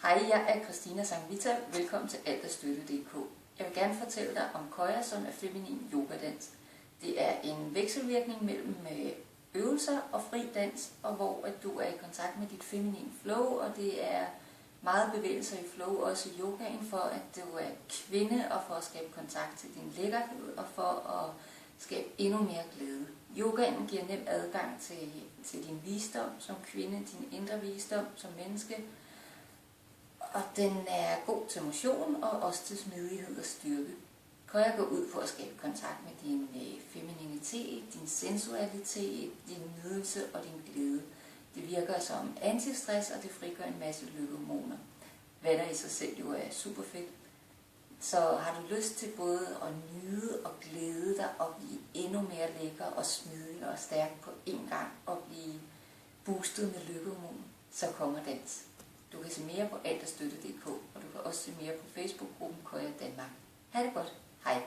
Hej, jeg er Christina Sangvita. Velkommen til alderstøtte.dk. Jeg vil gerne fortælle dig om Koya, som er feminin yogadans. Det er en vekselvirkning mellem øvelser og fri dans, og hvor at du er i kontakt med dit feminine flow, og det er meget bevægelser i flow, også i yogaen, for at du er kvinde, og for at skabe kontakt til din lækkerhed, og for at skabe endnu mere glæde. Yogaen giver nem adgang til din visdom som kvinde, din indre visdom som menneske, og den er god til motion og også til smidighed og styrke. Koya går ud på at skabe kontakt med din femininitet, din sensualitet, din nydelse og din glæde. Det virker som antistress, og det frigør en masse lykkehormoner, hvad der i sig selv jo er super fedt. Så har du lyst til både at nyde og glæde dig og blive endnu mere lækker og smidig og stærk på en gang og blive boostet med lykkehormoner, så kom og dans. Du kan se mere på alderstøtte.dk, og du kan også se mere på Facebook-gruppen Koya Danmark. Ha' det godt. Hej.